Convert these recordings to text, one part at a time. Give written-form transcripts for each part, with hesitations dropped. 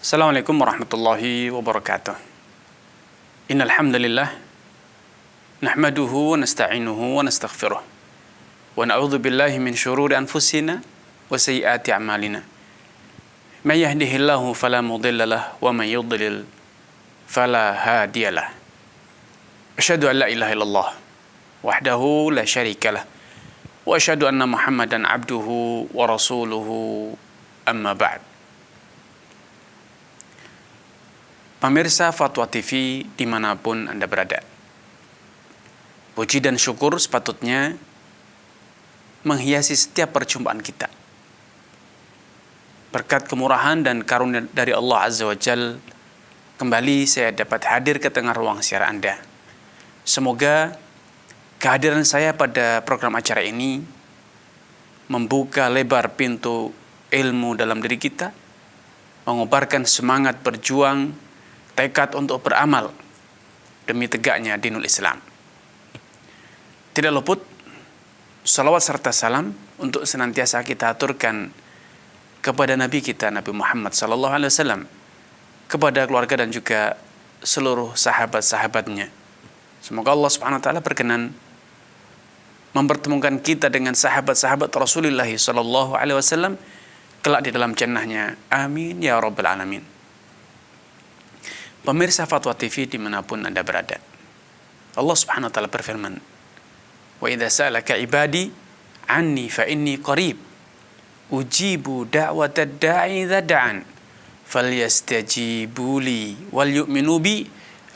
Assalamualaikum warahmatullahi wabarakatuh. Innal hamdalillah nahmaduhu wa nasta'inuhu wa nastaghfiruh. Wa na'udzu billahi min shururi anfusina wa sayyiati a'malina. May yahdihillahu fala mudilla lahu wa may yudlil fala hadiyalah. Asyhadu an la ilaha illallah wahdahu la syarika lah wa asyhadu anna Muhammadan abduhu wa rasuluhu amma ba'd. Pemirsa Fatwa TV dimanapun Anda berada, puji dan syukur sepatutnya menghiasi setiap perjumpaan kita. Berkat kemurahan dan karunia dari Allah Azza wa Jal, kembali saya dapat hadir ke tengah ruang siar Anda. Semoga kehadiran saya pada program acara ini membuka lebar pintu ilmu dalam diri kita, mengobarkan semangat berjuang, tekad untuk beramal demi tegaknya dinul Islam. Tidak luput salawat serta salam untuk senantiasa kita aturkan kepada Nabi kita, Nabi Muhammad SAW, kepada keluarga dan juga seluruh sahabat-sahabatnya. Semoga Allah Subhanahu wa taala berkenan mempertemukan kita dengan sahabat-sahabat Rasulullah SAW kelak di dalam jannahnya. Amin ya rabbal alamin. Pemirsa Fatwa TV dimanapun Anda berada, Allah Subhanahu wa taala berfirman, wa idza sa'alaka ibadi anni fa inni qarib ujibu da'watad da'i idza da'an falyastajibu li wal yu'minu bi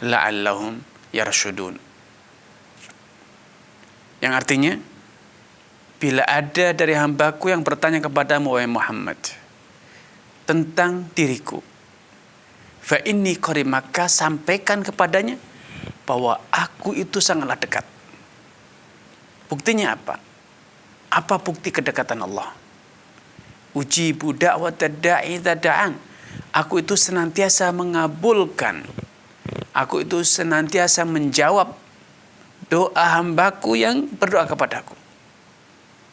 la'allahum yarshudun. Yang artinya, bila ada dari hambaku yang bertanya kepadamu wahai Muhammad tentang diriku, fa inni qarib, maka sampaikan kepadanya bahwa aku itu sangatlah dekat. Buktinya apa? Apa bukti kedekatan Allah? Ujibu da'watad da'i idza da'an. Aku itu senantiasa mengabulkan. Aku itu senantiasa menjawab doa hambaku yang berdoa kepadaku.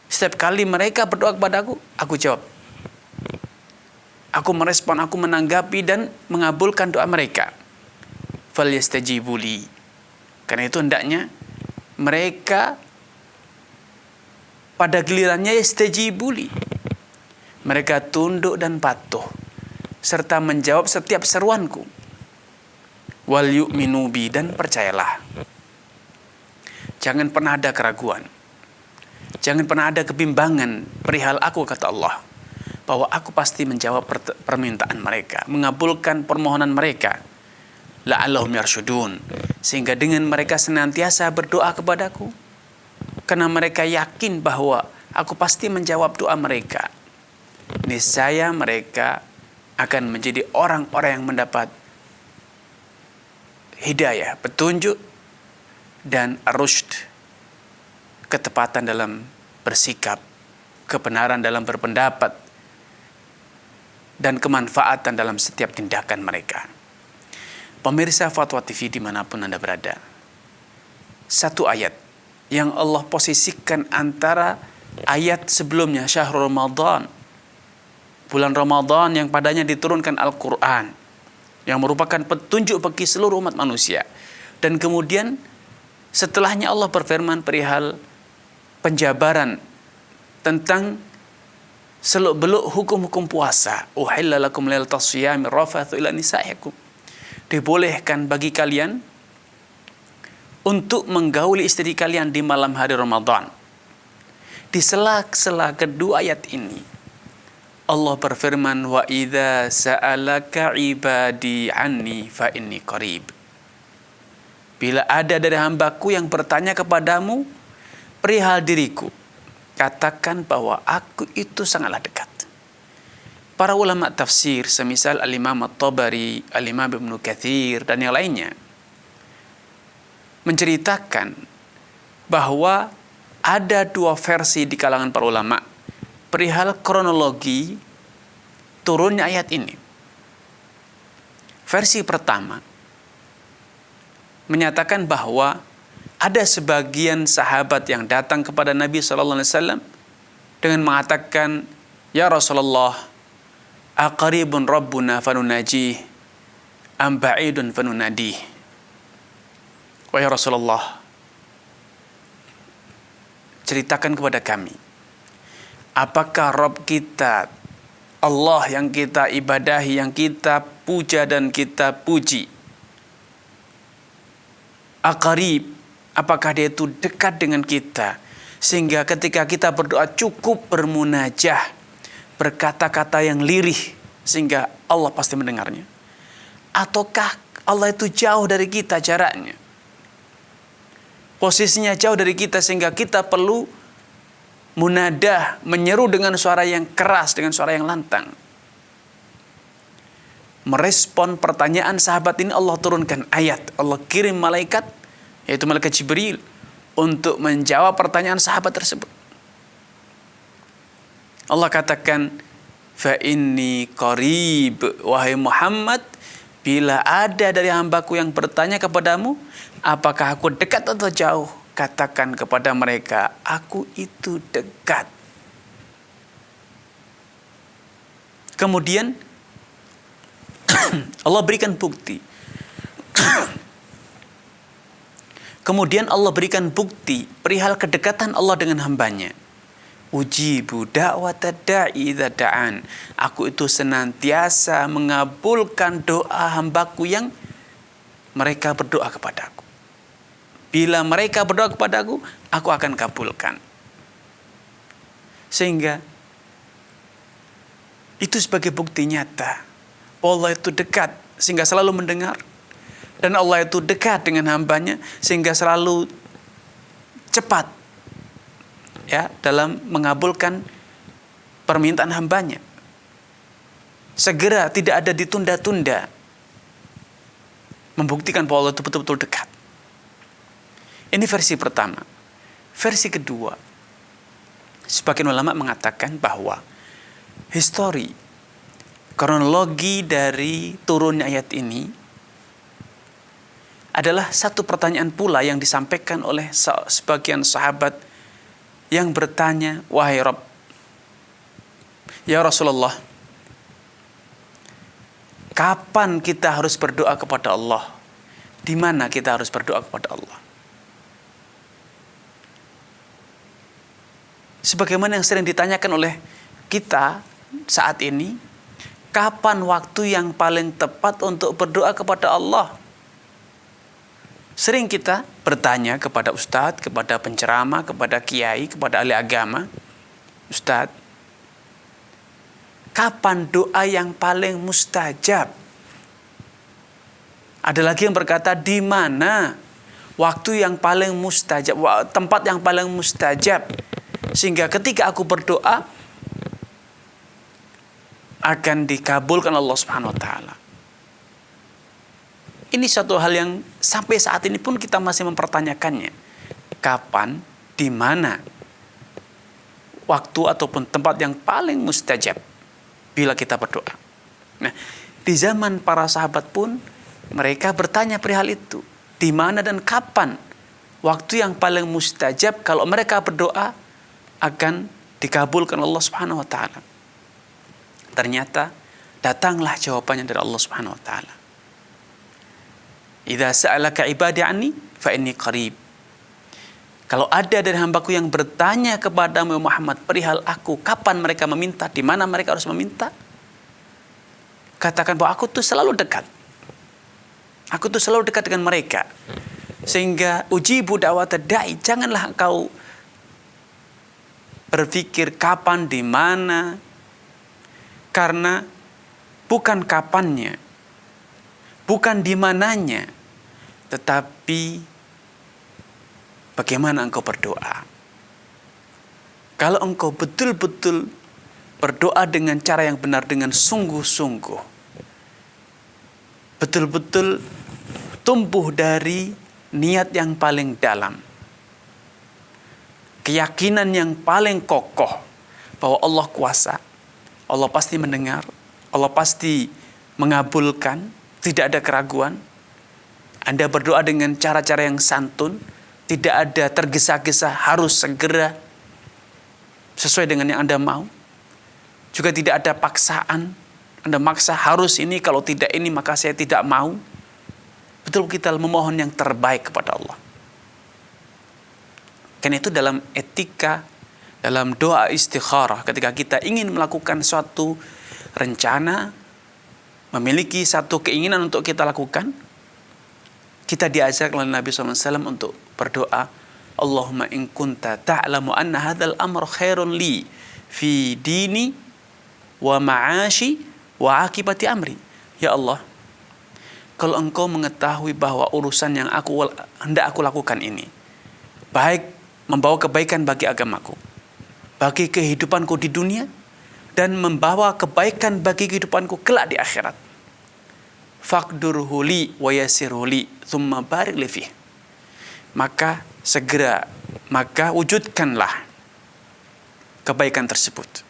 Setiap kali mereka berdoa kepadaku, aku jawab. Aku merespon, aku menanggapi dan mengabulkan doa mereka. Falyastajibu li. Karena itu hendaknya mereka pada gilirannya yastajibu li. Mereka tunduk dan patuh serta menjawab setiap seruanku. Wal yu'minu bi, dan percayalah. Jangan pernah ada keraguan. Jangan pernah ada kebimbangan perihal aku, kata Allah, bahwa aku pasti menjawab permintaan mereka, mengabulkan permohonan mereka. La'allahum yarshudun, sehingga dengan mereka senantiasa berdoa kepadaku, karena mereka yakin bahwa aku pasti menjawab doa mereka, niscaya mereka akan menjadi orang-orang yang mendapat hidayah, petunjuk, dan rusyd, ketepatan dalam bersikap, kebenaran dalam berpendapat, dan kemanfaatan dalam setiap tindakan mereka. Pemirsa Fatwa TV dimanapun Anda berada, satu ayat yang Allah posisikan antara ayat sebelumnya, syahrul Ramadan, bulan Ramadan yang padanya diturunkan Al-Quran, yang merupakan petunjuk bagi seluruh umat manusia. Dan kemudian setelahnya Allah berfirman perihal penjabaran tentang seluk-beluk hukum-hukum puasa. Uhilla lakum lailatas shiyami rafathu ila nisaikum. Dibolehkan bagi kalian untuk menggauli istri kalian di malam hari Ramadan. Di sela-sela kedua ayat ini, Allah berfirman, wa idza sa'alaka ibadi anni fa inni qarib. Bila ada dari hambaku yang bertanya kepadamu perihal diriku, katakan bahwa aku itu sangatlah dekat. Para ulama tafsir semisal Al-Imam At-Tabari, Al-Imam Ibnu Katsir, dan yang lainnya menceritakan bahwa ada dua versi di kalangan para ulama perihal kronologi turunnya ayat ini. Versi pertama menyatakan bahwa ada sebagian sahabat yang datang kepada Nabi SAW dengan mengatakan, ya Rasulullah, aqaribun rabbuna fanunajih am ba'idun fanunadih. Wahai Rasulullah, ceritakan kepada kami, apakah Rabb kita, Allah yang kita ibadahi, yang kita puja dan kita puji, aqarib, apakah dia itu dekat dengan kita, sehingga ketika kita berdoa cukup bermunajah, berkata-kata yang lirih, sehingga Allah pasti mendengarnya? Ataukah Allah itu jauh dari kita jaraknya, posisinya jauh dari kita, sehingga kita perlu munadah, menyeru dengan suara yang keras, dengan suara yang lantang? Merespon pertanyaan sahabat ini, Allah turunkan ayat, Allah kirim malaikat, yaitu malaikat Jibril, untuk menjawab pertanyaan sahabat tersebut. Allah katakan, fa inni qarib, wahai Muhammad, bila ada dari hambaku yang bertanya kepadamu, apakah aku dekat atau jauh, katakan kepada mereka, aku itu dekat. Kemudian Allah berikan bukti. Kemudian Allah berikan bukti perihal kedekatan Allah dengan hambanya. Ujibu da'wata da'i idza da'an. Aku itu senantiasa mengabulkan doa hambaku yang mereka berdoa kepadaku. Bila mereka berdoa kepadaku, aku akan kabulkan. Sehingga itu sebagai bukti nyata Allah itu dekat, sehingga selalu mendengar. Dan Allah itu dekat dengan hambanya, sehingga selalu cepat dalam mengabulkan permintaan hambanya. Segera, tidak ada ditunda-tunda. Membuktikan bahwa Allah itu betul-betul dekat. Ini versi pertama. Versi kedua, sebagian ulama mengatakan bahwa histori, kronologi dari turunnya ayat ini adalah satu pertanyaan pula yang disampaikan oleh sebagian sahabat yang bertanya, wahai Rabb, ya Rasulullah, kapan kita harus berdoa kepada Allah? Di mana kita harus berdoa kepada Allah? Sebagaimana yang sering ditanyakan oleh kita saat ini, kapan waktu yang paling tepat untuk berdoa kepada Allah? Sering kita bertanya kepada ustadz, kepada penceramah, kepada kiai, kepada ahli agama, ustadz, kapan doa yang paling mustajab? Ada lagi yang berkata, di mana waktu yang paling mustajab, tempat yang paling mustajab, sehingga ketika aku berdoa akan dikabulkan Allah Subhanahu wa taala. Ini satu hal yang sampai saat ini pun kita masih mempertanyakannya. Kapan, di mana waktu ataupun tempat yang paling mustajab bila kita berdoa. Nah, di zaman para sahabat pun mereka bertanya perihal itu. Di mana dan kapan waktu yang paling mustajab kalau mereka berdoa akan dikabulkan Allah Subhanahu wa taala. Ternyata datanglah jawabannya dari Allah Subhanahu wa taala. Idza sa'alaka ibadi anni fa inni qarib. Kalau ada dari hambaku yang bertanya kepada Muhammad perihal aku, kapan mereka meminta, di mana mereka harus meminta, katakan bahwa aku tuh selalu dekat. Aku tuh selalu dekat dengan mereka. Sehingga ujibu da'wata da'i, janganlah engkau berpikir kapan, di mana, karena bukan kapannya, bukan di mananya, tetapi bagaimana engkau berdoa. Kalau engkau betul-betul berdoa dengan cara yang benar, dengan sungguh-sungguh, betul-betul tumbuh dari niat yang paling dalam, keyakinan yang paling kokoh bahwa Allah kuasa, Allah pasti mendengar, Allah pasti mengabulkan, tidak ada keraguan. Anda berdoa dengan cara-cara yang santun, tidak ada tergesa-gesa harus segera sesuai dengan yang Anda mau. Juga tidak ada paksaan Anda maksa harus ini, kalau tidak ini maka saya tidak mau. Betul kita memohon yang terbaik kepada Allah. Karena itu dalam etika, dalam doa istikharah, ketika kita ingin melakukan suatu rencana, memiliki satu keinginan untuk kita lakukan, kita diajak oleh Nabi SAW untuk berdoa, Allahumma in kunta ta'lamu anna hadzal amr khairun li fi dini wa ma'ashi wa akibati amri. Ya Allah, kalau engkau mengetahui bahwa urusan yang hendak aku lakukan ini baik, membawa kebaikan bagi agamaku, bagi kehidupanku di dunia, dan membawa kebaikan bagi kehidupanku kelak di akhirat, faqdurhu li wa yassirhu li thumma barik li fih. Maka wujudkanlah kebaikan tersebut.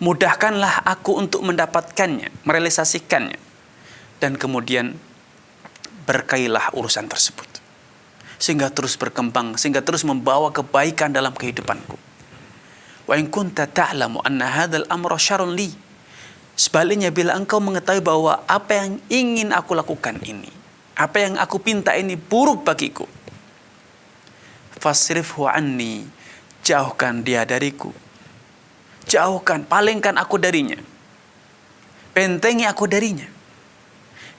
Mudahkanlah aku untuk mendapatkannya, merealisasikannya, dan kemudian berkailah urusan tersebut, sehingga terus berkembang, sehingga terus membawa kebaikan dalam kehidupanku. Wa in kunta ta'lamu anna hadzal amra syarrun li. Sebaliknya, bila engkau mengetahui bahwa apa yang ingin aku lakukan ini, apa yang aku pinta ini buruk bagiku, fasrifhu anni, jauhkan dia dariku. Jauhkan, palingkan aku darinya. Bentengi aku darinya.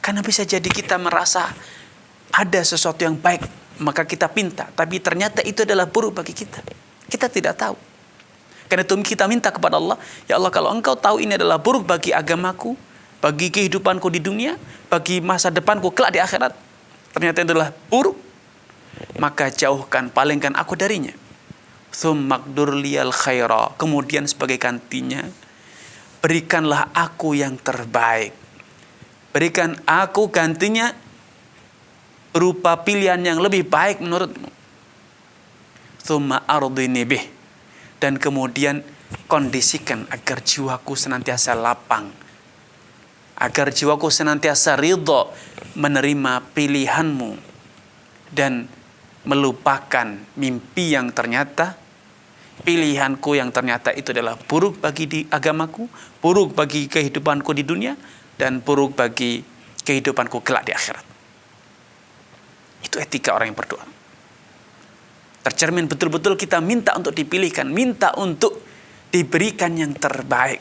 Karena bisa jadi kita merasa ada sesuatu yang baik, maka kita pinta, tapi ternyata itu adalah buruk bagi kita. Kita tidak tahu. Karena itu kita minta kepada Allah, ya Allah, kalau engkau tahu ini adalah buruk bagi agamaku, bagi kehidupanku di dunia, bagi masa depanku kelak di akhirat, ternyata itu adalah buruk, maka jauhkan, palingkan aku darinya. Tsummakdur liyal khaira, kemudian sebagai gantinya berikanlah aku yang terbaik. Berikan aku gantinya berupa pilihan yang lebih baik menurutmu. Tsumma ardini bih, dan kemudian kondisikan agar jiwaku senantiasa lapang, agar jiwaku senantiasa ridho menerima pilihanmu dan melupakan mimpi yang ternyata, pilihanku yang ternyata itu adalah buruk bagi agamaku, buruk bagi kehidupanku di dunia, dan buruk bagi kehidupanku kelak di akhirat. Itu etika orang yang berdoa. Tercermin betul-betul kita minta untuk dipilihkan, minta untuk diberikan yang terbaik.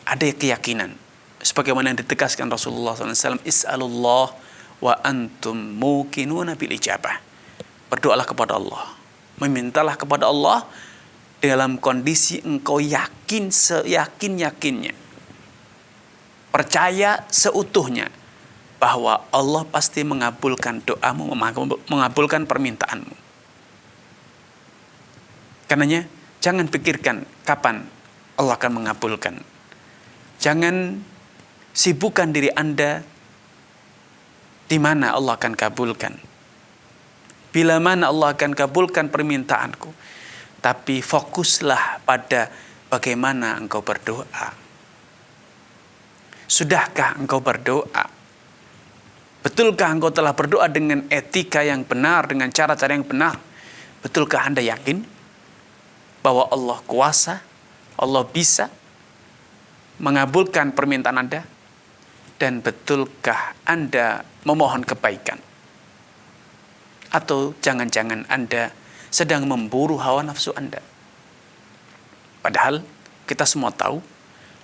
Ada keyakinan, sebagaimana yang ditegaskan Rasulullah SAW, Is'alullah wa antum muqinuna bil ijabah. Berdoalah kepada Allah, memintalah kepada Allah dalam kondisi engkau yakin seyakin-yakinnya, percaya seutuhnya bahwa Allah pasti mengabulkan doamu, mengabulkan permintaanmu. Karenanya jangan pikirkan kapan Allah akan mengabulkan. Jangan sibukkan diri Anda di mana Allah akan kabulkan, bila mana Allah akan kabulkan permintaanku. Tapi fokuslah pada bagaimana engkau berdoa. Sudahkah engkau berdoa? Betulkah engkau telah berdoa dengan etika yang benar, dengan cara-cara yang benar? Betulkah Anda yakin bahwa Allah kuasa, Allah bisa mengabulkan permintaan Anda? Dan betulkah Anda memohon kebaikan? Atau jangan-jangan Anda sedang memburu hawa nafsu Anda? Padahal kita semua tahu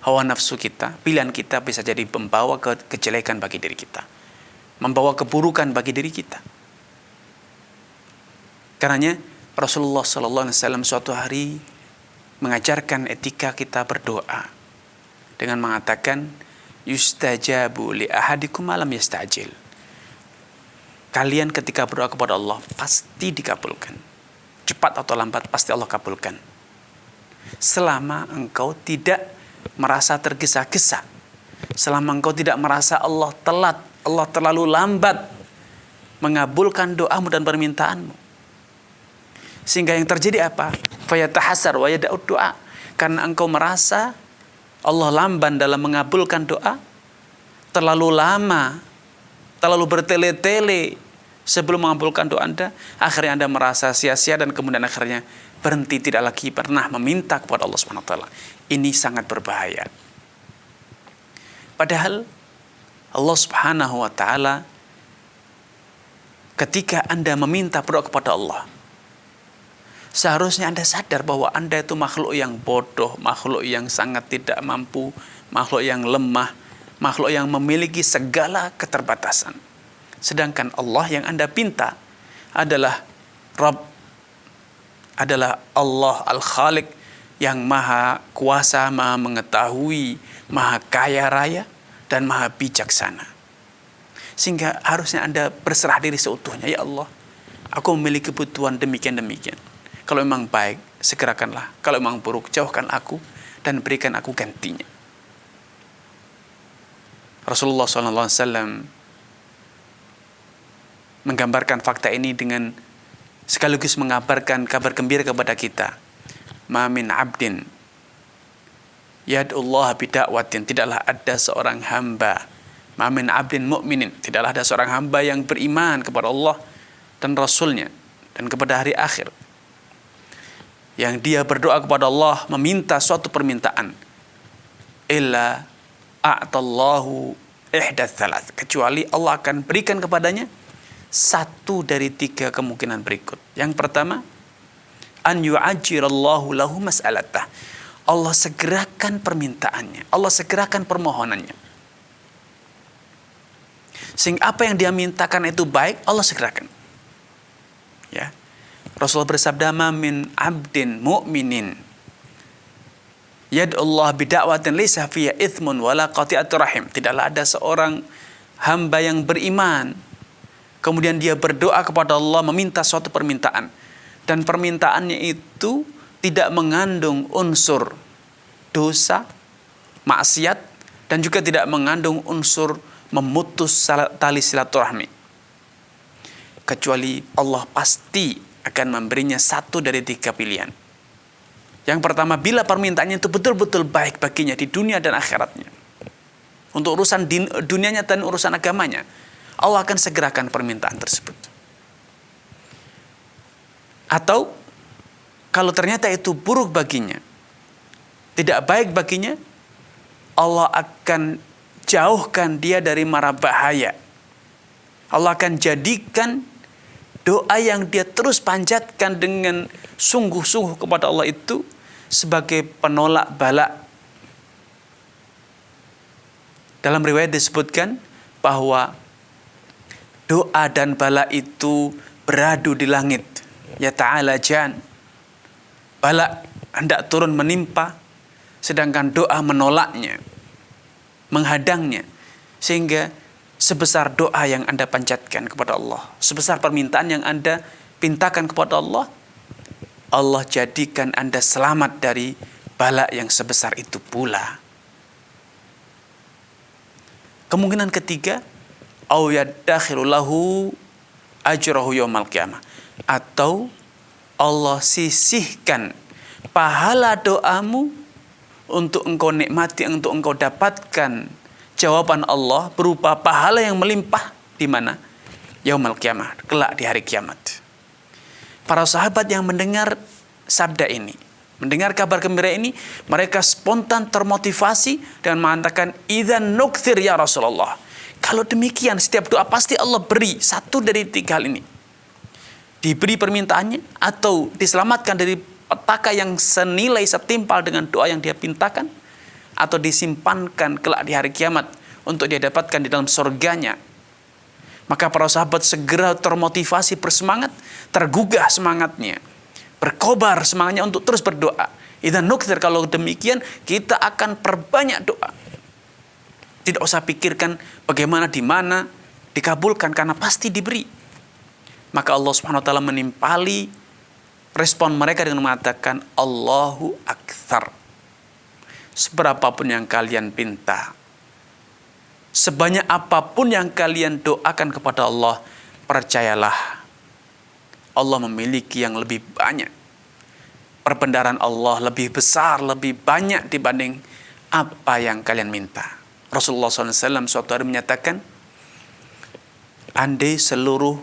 hawa nafsu kita, pilihan kita bisa jadi membawa kejelekan bagi diri kita, membawa keburukan bagi diri kita. Karenanya Rasulullah SAW suatu hari mengajarkan etika kita berdoa dengan mengatakan, yustajabu li ahadikum malam yastajil. Kalian ketika berdoa kepada Allah pasti dikabulkan. Cepat atau lambat pasti Allah kabulkan. Selama engkau tidak merasa tergesa-gesa, selama engkau tidak merasa Allah telat, Allah terlalu lambat mengabulkan doamu dan permintaanmu. Sehingga yang terjadi apa? Fayatahasar wa yada'ud doa. Karena engkau merasa Allah lamban dalam mengabulkan doa, terlalu lama, terlalu bertele-tele sebelum mengabulkan doa Anda, akhirnya Anda merasa sia-sia dan kemudian akhirnya berhenti, tidak lagi pernah meminta kepada Allah SWT. Ini sangat berbahaya. Padahal Allah Subhanahu wa taala ketika Anda meminta berdoa kepada Allah, seharusnya Anda sadar bahwa Anda itu makhluk yang bodoh, makhluk yang sangat tidak mampu, makhluk yang lemah, makhluk yang memiliki segala keterbatasan. Sedangkan Allah yang Anda pinta adalah Rabb, adalah Allah Al-Khaliq yang maha kuasa, maha mengetahui, maha kaya raya, dan maha bijaksana. Sehingga harusnya Anda berserah diri seutuhnya. Ya Allah, aku memiliki kebutuhan demikian-demikian. Kalau memang baik, segerakanlah. Kalau memang buruk, jauhkan aku dan berikan aku gantinya. Rasulullah SAW menggambarkan fakta ini dengan sekaligus mengabarkan kabar gembira kepada kita. Ma min abdin yad'ullah bida'watin, tidaklah ada seorang hamba, ma min abdin mu'minin, tidaklah ada seorang hamba yang beriman kepada Allah dan Rasulnya dan kepada hari akhir, yang dia berdoa kepada Allah meminta suatu permintaan, illa a'tallahu ihdath thalath, kecuali Allah akan berikan kepadanya satu dari tiga kemungkinan berikut. Yang pertama, an yu'ajjirallahu lahu mas'alatah, Allah segerakan permintaannya, Allah segerakan permohonannya, sehingga apa yang dia mintakan itu baik, Allah segerakan. Ya, Rasulullah bersabda, ma min abdin mu'minin yad'ullah bida'watin laysa fiha ithmun wala qati'atur rahim, tidaklah ada seorang hamba yang beriman kemudian dia berdoa kepada Allah meminta suatu permintaan, dan permintaannya itu tidak mengandung unsur dosa, maksiat, dan juga tidak mengandung unsur memutus tali silaturahmi, kecuali Allah pasti akan memberinya satu dari tiga pilihan. Yang pertama, bila permintaannya itu betul-betul baik baginya di dunia dan akhiratnya, untuk urusan dunianya dan urusan agamanya, Allah akan segerakan permintaan tersebut. Atau kalau ternyata itu buruk baginya, tidak baik baginya, Allah akan jauhkan dia dari mara bahaya. Allah akan jadikan doa yang dia terus panjatkan dengan sungguh-sungguh kepada Allah itu sebagai penolak bala. Dalam riwayat disebutkan bahwa doa dan bala itu beradu di langit. Ya ta'ala jan. Bala hendak turun menimpa, sedangkan doa menolaknya, menghadangnya. Sehingga sebesar doa yang Anda panjatkan kepada Allah, sebesar permintaan yang Anda pintakan kepada Allah, Allah jadikan Anda selamat dari bala yang sebesar itu pula. Kemungkinan ketiga, au yaddakhiru lahu ajrahu yaumal qiyamah, atau Allah sisihkan pahala doamu untuk engkau nikmati, untuk engkau dapatkan jawaban Allah berupa pahala yang melimpah di mana? Yaumal qiyamah, kelak di hari kiamat. Para sahabat yang mendengar sabda ini, mendengar kabar gembira ini, mereka spontan termotivasi dan mengatakan, idzan nukthir ya Rasulullah. Kalau demikian, setiap doa pasti Allah beri satu dari tiga hal ini. Diberi permintaannya, atau diselamatkan dari petaka yang senilai setimpal dengan doa yang dia pintakan, atau disimpankan kelak di hari kiamat untuk dia dapatkan di dalam surganya. Maka para sahabat segera termotivasi, bersemangat, tergugah semangatnya, berkobar semangatnya untuk terus berdoa. Idzan nukthir, kalau demikian kita akan perbanyak doa. Tidak usah pikirkan bagaimana, di mana dikabulkan, karena pasti diberi. Maka Allah Subhanahu wa taala menimpali respon mereka dengan mengatakan Allahu aktsar. Seberapapun yang kalian pinta, sebanyak apapun yang kalian doakan kepada Allah, percayalah Allah memiliki yang lebih banyak. Perbendaharaan Allah lebih besar, lebih banyak dibanding apa yang kalian minta. Rasulullah SAW suatu hari menyatakan, andai seluruh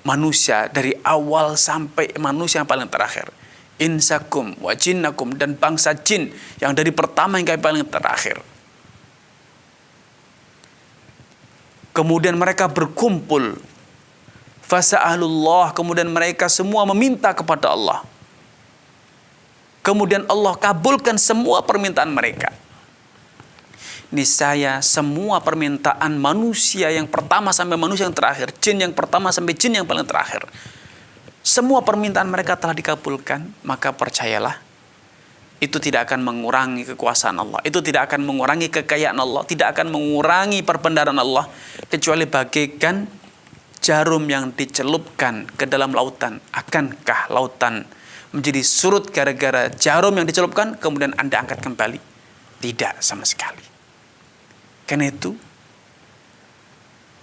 manusia dari awal sampai manusia yang paling terakhir, insakum wa jinnakum, dan bangsa jin yang dari pertama hingga paling terakhir, Kemudian mereka berkumpul. Fasa'alullah, kemudian mereka semua meminta kepada Allah. Kemudian Allah kabulkan semua permintaan mereka. Niscaya semua permintaan manusia yang pertama sampai manusia yang terakhir, jin yang pertama sampai jin yang paling terakhir, semua permintaan mereka telah dikabulkan. Maka percayalah, itu tidak akan mengurangi kekuasaan Allah, itu tidak akan mengurangi kekayaan Allah, tidak akan mengurangi perbendaharaan Allah, kecuali bagaikan jarum yang dicelupkan ke dalam lautan. Akankah lautan menjadi surut gara-gara jarum yang dicelupkan kemudian Anda angkat kembali? Tidak sama sekali. Karena itu,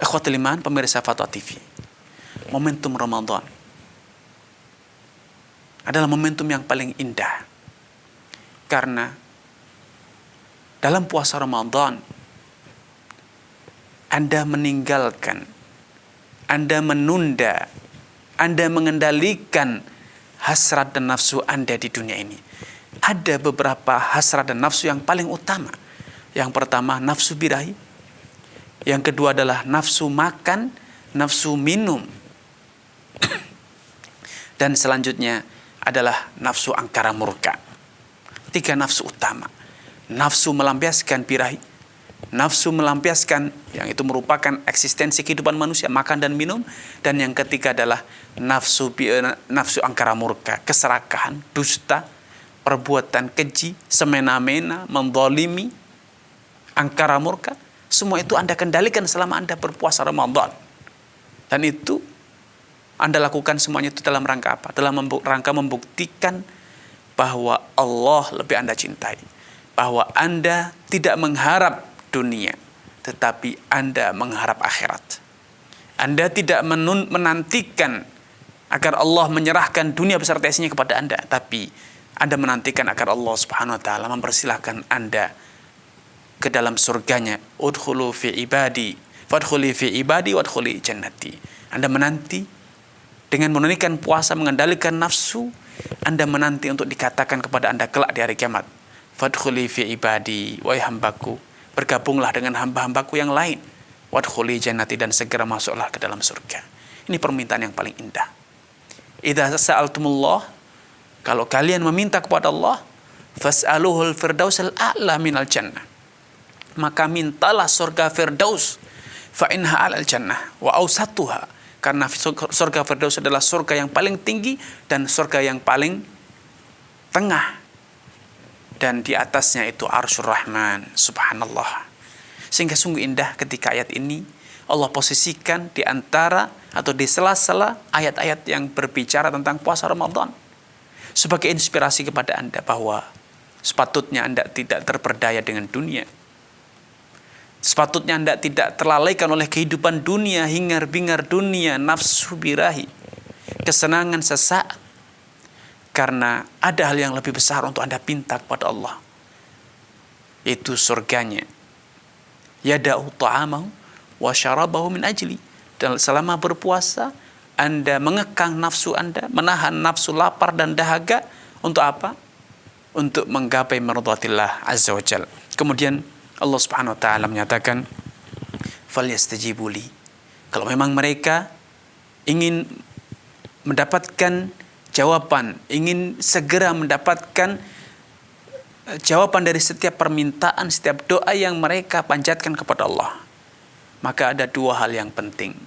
ikhwatul iman, pemirsa Fatwa TV, momentum Ramadan adalah momentum yang paling indah. Karena dalam puasa Ramadan, Anda meninggalkan, Anda menunda, Anda mengendalikan hasrat dan nafsu Anda di dunia ini. Ada beberapa hasrat dan nafsu yang paling utama. Yang pertama, nafsu birahi. Yang kedua adalah nafsu makan, nafsu minum. Dan selanjutnya adalah nafsu angkara murka. 3 nafsu utama. Nafsu melampiaskan birahi, nafsu melampiaskan yang itu merupakan eksistensi kehidupan manusia, makan dan minum. Dan yang ketiga adalah nafsu angkara murka, keserakahan, dusta, perbuatan keji, semena-mena, menzalimi, angkara murka. Semua itu Anda kendalikan selama Anda berpuasa Ramadan. Dan itu Anda lakukan semuanya itu dalam rangka apa? Dalam rangka membuktikan bahwa Allah lebih Anda cintai. Bahwa Anda tidak mengharap dunia, tetapi Anda mengharap akhirat. Anda tidak menantikan agar Allah menyerahkan dunia beserta isinya kepada Anda, tapi Anda menantikan agar Allah Subhanahu wa taala mempersilahkan Anda ke dalam surganya. Udkhulu fi ibadi, fadkhuli fi ibadi wadkhuli jannati. Anda menanti dengan menunaikan puasa, mengendalikan nafsu. Anda menanti untuk dikatakan kepada Anda kelak di hari kiamat, fadkhuli fi ibadi, wahai hambaku, bergabunglah dengan hamba-hambaku yang lain, wadkhuli jannati, dan segera masuklah ke dalam surga. Ini permintaan yang paling indah. Idza sa'altumullah, kalau kalian meminta kepada Allah, fas'aluhul firdausal a'la minal jannah, maka mintalah surga firdaus, fa inha alal jannah wa ausatuha, karena surga firdaus adalah surga yang paling tinggi dan surga yang paling tengah, dan di atasnya itu Arsyur Rahman. Subhanallah. Sehingga sungguh indah ketika ayat ini Allah posisikan di antara atau di sela-sela ayat-ayat yang berbicara tentang puasa Ramadan, sebagai inspirasi kepada Anda bahwa sepatutnya Anda tidak terperdaya dengan dunia. Sepatutnya Anda tidak terlalaikan oleh kehidupan dunia, hingar-bingar dunia, nafsu birahi, kesenangan sesaat. Karena ada hal yang lebih besar untuk Anda pinta kepada Allah, yaitu surganya. Yada'u ta'amahu wa syarabahu min ajli. Dan selama berpuasa, Anda mengekang nafsu Anda, menahan nafsu lapar dan dahaga. Untuk apa? Untuk menggapai mardhatillah azza wa jalla. Kemudian Allah Subhanahu wa taala menyatakan, falyastajibu li. Kalau memang mereka ingin mendapatkan jawaban, ingin segera mendapatkan jawaban dari setiap permintaan, setiap doa yang mereka panjatkan kepada Allah, maka ada 2 hal yang penting.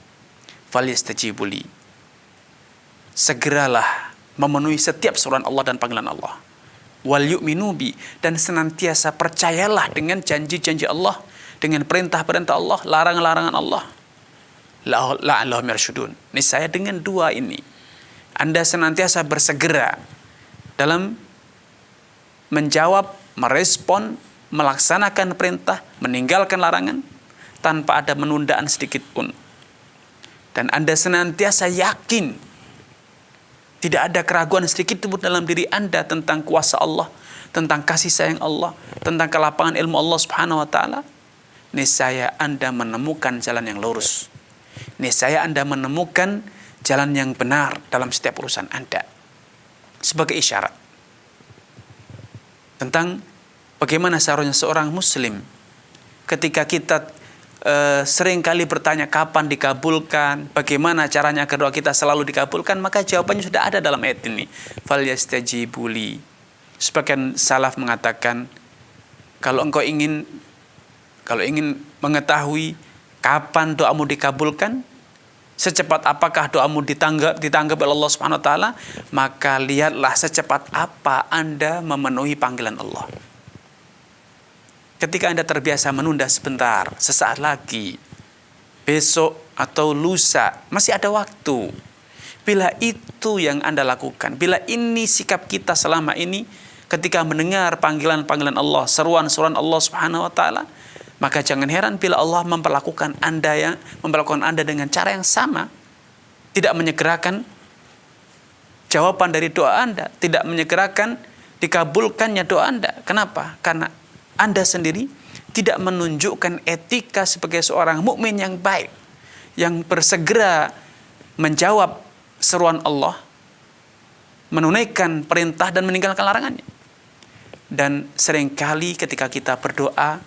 Falyastajibu li, segeralah memenuhi setiap seruan Allah dan panggilan Allah. Wal yu'minu bi, dan senantiasa percayalah dengan janji-janji Allah, dengan perintah-perintah Allah, larangan-larangan Allah. La'allahum yarsyudun. Niscaya dengan 2 ini Anda senantiasa bersegera dalam menjawab, merespon, melaksanakan perintah, meninggalkan larangan tanpa ada penundaan sedikit pun. Dan Anda senantiasa yakin, tidak ada keraguan sedikit pun dalam diri Anda tentang kuasa Allah, tentang kasih sayang Allah, tentang kelapangan ilmu Allah Subhanahu wa taala. Niscaya Anda menemukan jalan yang lurus. Niscaya Anda menemukan jalan yang benar dalam setiap urusan Anda. Sebagai isyarat tentang bagaimana seharusnya seorang muslim ketika kita sering kali bertanya kapan dikabulkan, bagaimana caranya agar doa kita selalu dikabulkan, maka jawabannya sudah ada dalam ayat ini. Falyastajibu li. Sebagian salaf mengatakan, kalau ingin mengetahui kapan doamu dikabulkan, secepat apakah doamu ditanggap oleh Allah Subhanahu wa taala, maka lihatlah secepat apa Anda memenuhi panggilan Allah. Ketika Anda terbiasa menunda sebentar, sesaat lagi, besok atau lusa, masih ada waktu. Bila itu yang Anda lakukan, bila ini sikap kita selama ini ketika mendengar panggilan-panggilan Allah, seruan-seruan Allah Subhanahu wa taala, maka jangan heran bila Allah memperlakukan Anda dengan cara yang sama, tidak menyegerakan jawaban dari doa Anda, tidak menyegerakan dikabulkannya doa Anda. Kenapa? Karena Anda sendiri tidak menunjukkan etika sebagai seorang mukmin yang baik, yang bersegera menjawab seruan Allah, menunaikan perintah dan meninggalkan larangannya. Dan seringkali ketika kita berdoa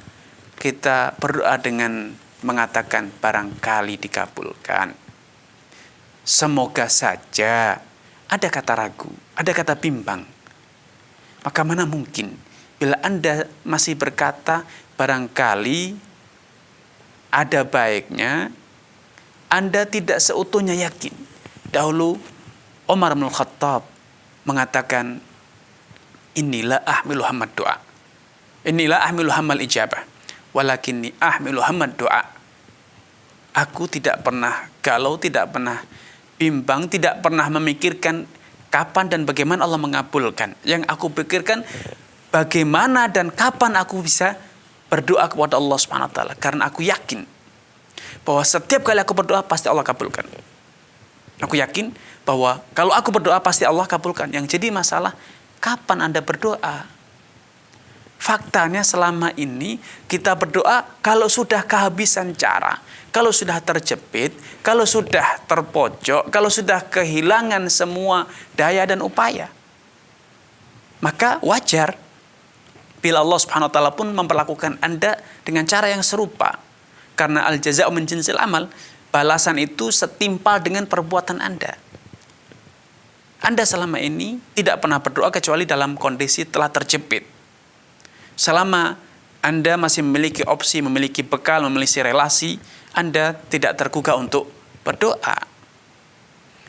dengan mengatakan barangkali dikabulkan. Semoga saja. Ada kata ragu, ada kata bimbang. Maka mana mungkin bila Anda masih berkata barangkali, ada baiknya Anda tidak seutuhnya yakin. Dahulu Umar bin Khattab mengatakan, inilah ahmilu hammad doa, inilah ahmilu hammal ijabah, walakinni ahmilu hammad doa. Aku tidak pernah galau, tidak pernah bimbang, tidak pernah memikirkan kapan dan bagaimana Allah mengabulkan. Yang aku pikirkan bagaimana dan kapan aku bisa berdoa kepada Allah Subhanahu wa taala, karena aku yakin bahwa setiap kali aku berdoa pasti Allah kabulkan. Aku yakin bahwa kalau aku berdoa pasti Allah kabulkan. Yang jadi masalah kapan Anda berdoa? Faktanya selama ini kita berdoa kalau sudah kehabisan cara, kalau sudah terjepit, kalau sudah terpojok, kalau sudah kehilangan semua daya dan upaya. Maka wajar bila Allah Subhanahu wa taala pun memperlakukan Anda dengan cara yang serupa. Karena al-jaza'u min jinsil amal, balasan itu setimpal dengan perbuatan Anda. Anda selama ini tidak pernah berdoa kecuali dalam kondisi telah terjepit. Selama Anda masih memiliki opsi, memiliki bekal, memiliki relasi, Anda tidak tergugah untuk berdoa.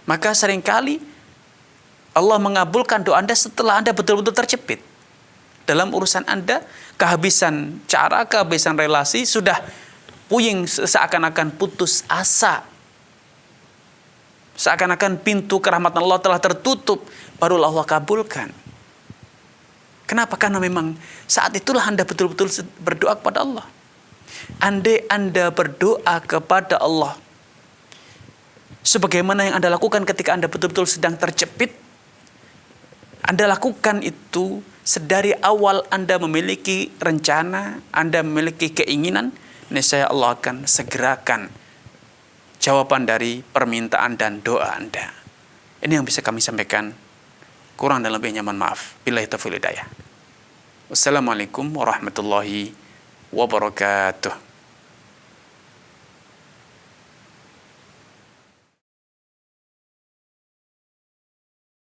Maka seringkali Allah mengabulkan doa Anda setelah Anda betul-betul terjepit. Dalam urusan Anda, kehabisan cara, kehabisan relasi, sudah puyeng, seakan-akan putus asa. Seakan-akan pintu kerahmatan Allah telah tertutup, barulah Allah kabulkan. Kenapa? Karena memang saat itulah Anda betul-betul berdoa kepada Allah. Andai Anda berdoa kepada Allah sebagaimana yang Anda lakukan ketika Anda betul-betul sedang terjepit, Anda lakukan itu sedari awal Anda memiliki rencana, Anda memiliki keinginan, niscaya Allah akan segerakan jawaban dari permintaan dan doa Anda. Ini yang bisa kami sampaikan. Kurang dan lebihnya mohon maaf. Billahi taufiq wal hidayah. Wassalamualaikum warahmatullahi wabarakatuh.